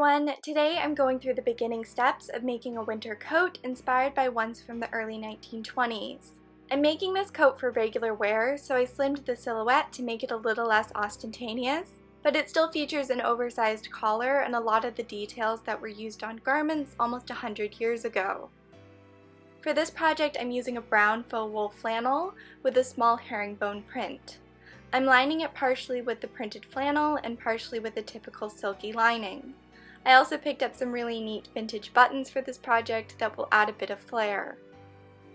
everyone! Today I'm going through the beginning steps of making a winter coat inspired by ones from the early 1920s. I'm making this coat for regular wear, so I slimmed the silhouette to make it a little less ostentatious, but it still features an oversized collar and a lot of the details that were used on garments almost 100 years ago. For this project I'm using a brown faux wool flannel with a small herringbone print. I'm lining it partially with the printed flannel and partially with a typical silky lining. I also picked up some really neat vintage buttons for this project that will add a bit of flair.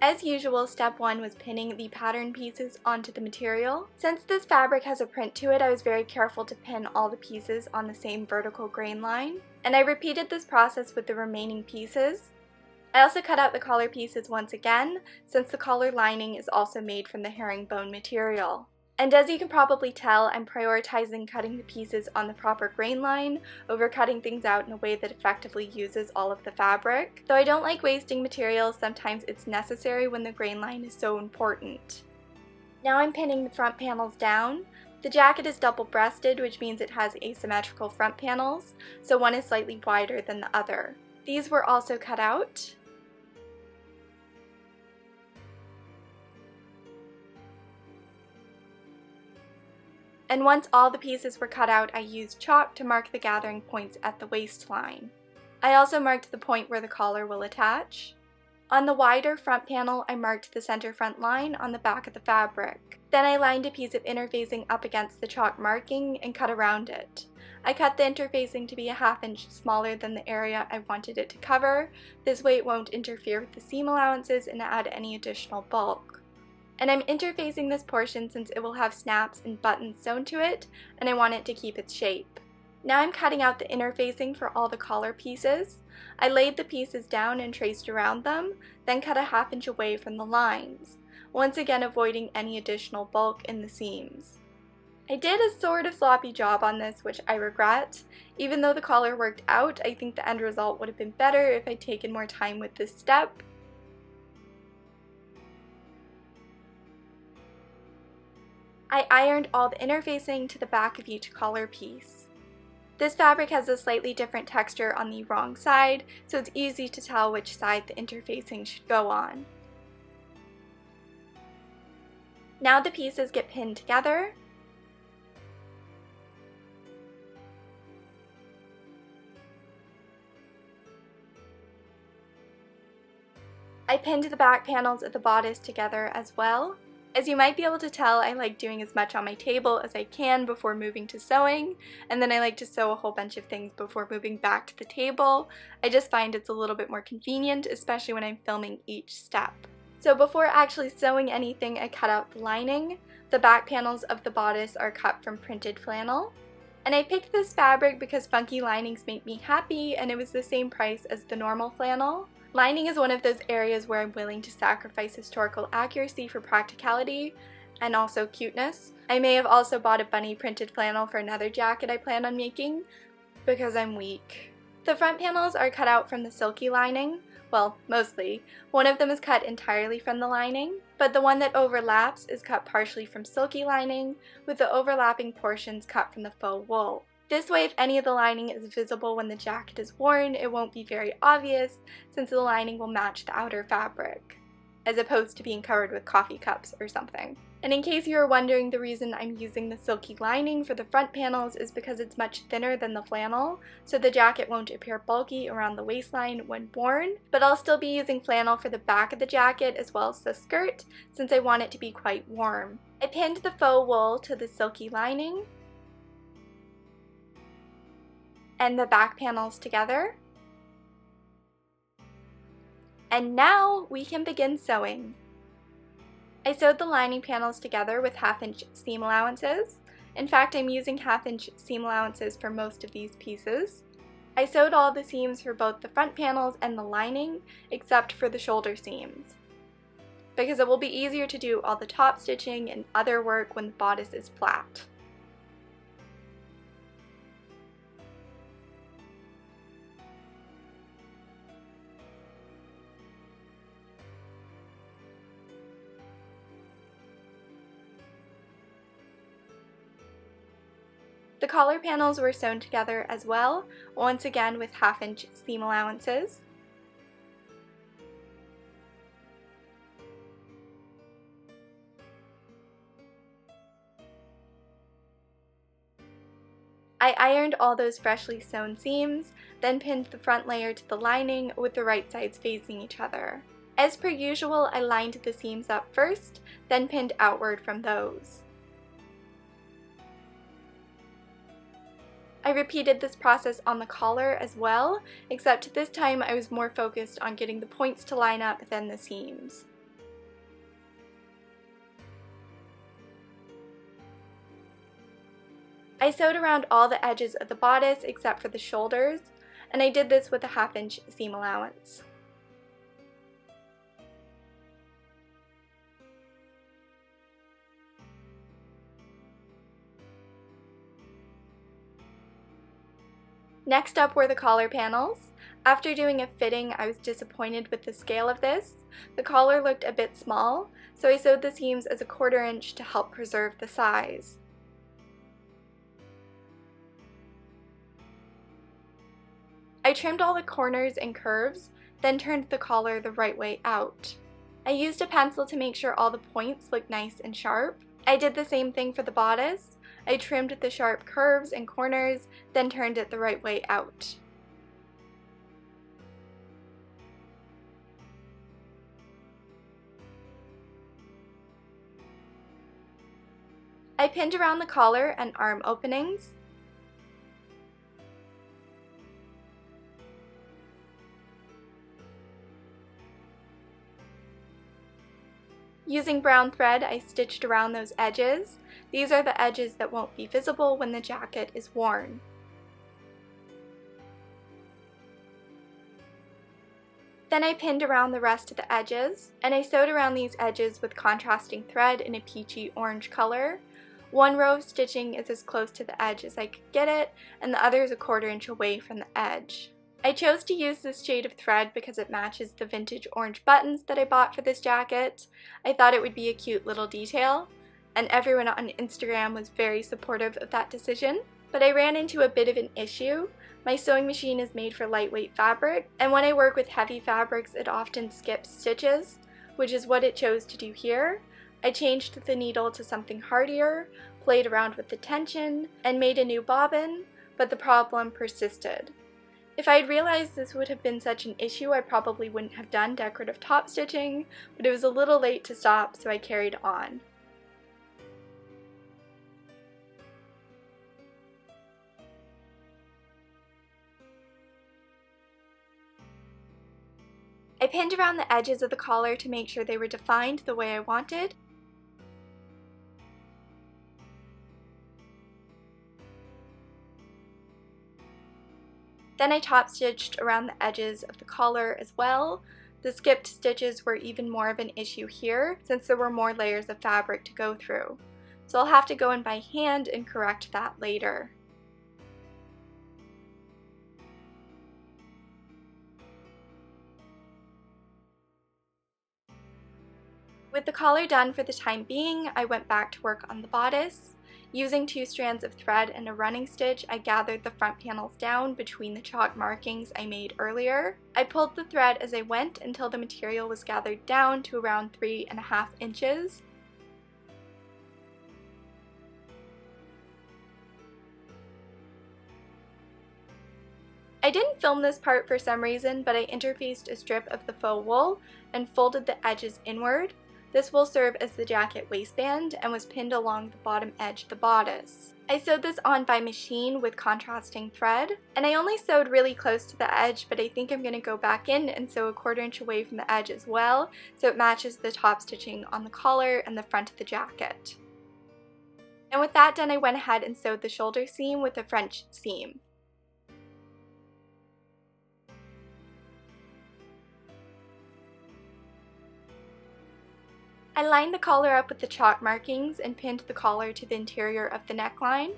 As usual, step 1 was pinning the pattern pieces onto the material. Since this fabric has a print to it, I was very careful to pin all the pieces on the same vertical grain line, and I repeated this process with the remaining pieces. I also cut out the collar pieces once again, since the collar lining is also made from the herringbone material. And as you can probably tell, I'm prioritizing cutting the pieces on the proper grain line over cutting things out in a way that effectively uses all of the fabric. Though I don't like wasting materials, sometimes it's necessary when the grain line is so important. Now I'm pinning the front panels down. The jacket is double-breasted, which means it has asymmetrical front panels, so one is slightly wider than the other. These were also cut out. And once all the pieces were cut out, I used chalk to mark the gathering points at the waistline. I also marked the point where the collar will attach. On the wider front panel, I marked the center front line on the back of the fabric. Then I lined a piece of interfacing up against the chalk marking and cut around it. I cut the interfacing to be a ½ inch smaller than the area I wanted it to cover. This way it won't interfere with the seam allowances and add any additional bulk. And I'm interfacing this portion since it will have snaps and buttons sewn to it, and I want it to keep its shape. Now I'm cutting out the interfacing for all the collar pieces. I laid the pieces down and traced around them, then cut a ½ inch away from the lines, once again avoiding any additional bulk in the seams. I did a sort of sloppy job on this, which I regret. Even though the collar worked out, I think the end result would have been better if I'd taken more time with this step. I ironed all the interfacing to the back of each collar piece. This fabric has a slightly different texture on the wrong side, so it's easy to tell which side the interfacing should go on. Now the pieces get pinned together. I pinned the back panels of the bodice together as well. As you might be able to tell, I like doing as much on my table as I can before moving to sewing, and then I like to sew a whole bunch of things before moving back to the table. I just find it's a little bit more convenient, especially when I'm filming each step. So before actually sewing anything, I cut out the lining. The back panels of the bodice are cut from printed flannel. And I picked this fabric because funky linings make me happy, and it was the same price as the normal flannel. Lining is one of those areas where I'm willing to sacrifice historical accuracy for practicality and also cuteness. I may have also bought a bunny printed flannel for another jacket I plan on making because I'm weak. The front panels are cut out from the silky lining. Well, mostly. One of them is cut entirely from the lining, but the one that overlaps is cut partially from silky lining, with the overlapping portions cut from the faux wool. This way, if any of the lining is visible when the jacket is worn, it won't be very obvious since the lining will match the outer fabric, as opposed to being covered with coffee cups or something. And in case you are wondering, the reason I'm using the silky lining for the front panels is because it's much thinner than the flannel, so the jacket won't appear bulky around the waistline when worn, but I'll still be using flannel for the back of the jacket as well as the skirt, since I want it to be quite warm. I pinned the faux wool to the silky lining and the back panels together. And now we can begin sewing. I sewed the lining panels together with ½ inch seam allowances. In fact, I'm using ½ inch seam allowances for most of these pieces. I sewed all the seams for both the front panels and the lining, except for the shoulder seams, because it will be easier to do all the top stitching and other work when the bodice is flat. The collar panels were sewn together as well, once again with 1/2-inch seam allowances. I ironed all those freshly sewn seams, then pinned the front layer to the lining with the right sides facing each other. As per usual, I lined the seams up first, then pinned outward from those. I repeated this process on the collar as well, except this time I was more focused on getting the points to line up than the seams. I sewed around all the edges of the bodice except for the shoulders, and I did this with a 1/2-inch seam allowance. Next up were the collar panels. After doing a fitting, I was disappointed with the scale of this. The collar looked a bit small, so I sewed the seams as a 1/4 inch to help preserve the size. I trimmed all the corners and curves, then turned the collar the right way out. I used a pencil to make sure all the points looked nice and sharp. I did the same thing for the bodice. I trimmed the sharp curves and corners, then turned it the right way out. I pinned around the collar and arm openings. Using brown thread, I stitched around those edges. These are the edges that won't be visible when the jacket is worn. Then I pinned around the rest of the edges, and I sewed around these edges with contrasting thread in a peachy orange color. One row of stitching is as close to the edge as I could get it, and the other is a 1/4 inch away from the edge. I chose to use this shade of thread because it matches the vintage orange buttons that I bought for this jacket. I thought it would be a cute little detail, and everyone on Instagram was very supportive of that decision. But I ran into a bit of an issue. My sewing machine is made for lightweight fabric, and when I work with heavy fabrics it often skips stitches, which is what it chose to do here. I changed the needle to something hardier, played around with the tension, and made a new bobbin, but the problem persisted. If I had realized this would have been such an issue, I probably wouldn't have done decorative top stitching, but it was a little late to stop, so I carried on. I pinned around the edges of the collar to make sure they were defined the way I wanted. Then I top stitched around the edges of the collar as well. The skipped stitches were even more of an issue here since there were more layers of fabric to go through. So I'll have to go in by hand and correct that later. With the collar done for the time being, I went back to work on the bodice. Using 2 strands of thread and a running stitch, I gathered the front panels down between the chalk markings I made earlier. I pulled the thread as I went until the material was gathered down to around 3.5 inches. I didn't film this part for some reason, but I interfaced a strip of the faux wool and folded the edges inward. This will serve as the jacket waistband and was pinned along the bottom edge of the bodice. I sewed this on by machine with contrasting thread, and I only sewed really close to the edge, but I think I'm going to go back in and sew a 1/4 inch away from the edge as well, so it matches the top stitching on the collar and the front of the jacket. And with that done, I went ahead and sewed the shoulder seam with a French seam. I lined the collar up with the chalk markings and pinned the collar to the interior of the neckline.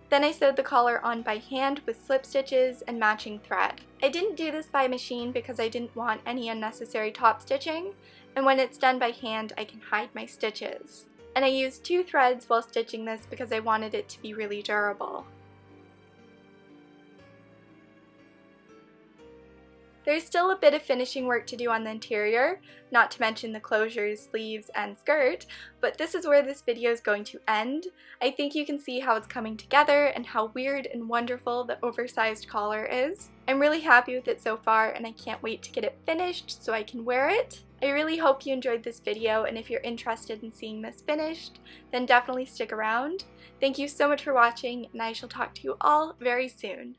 Then I sewed the collar on by hand with slip stitches and matching thread. I didn't do this by machine because I didn't want any unnecessary top stitching, and when it's done by hand I can hide my stitches. And I used 2 threads while stitching this because I wanted it to be really durable. There's still a bit of finishing work to do on the interior, not to mention the closures, sleeves, and skirt, but this is where this video is going to end. I think you can see how it's coming together and how weird and wonderful the oversized collar is. I'm really happy with it so far and I can't wait to get it finished so I can wear it. I really hope you enjoyed this video, and if you're interested in seeing this finished, then definitely stick around. Thank you so much for watching, and I shall talk to you all very soon.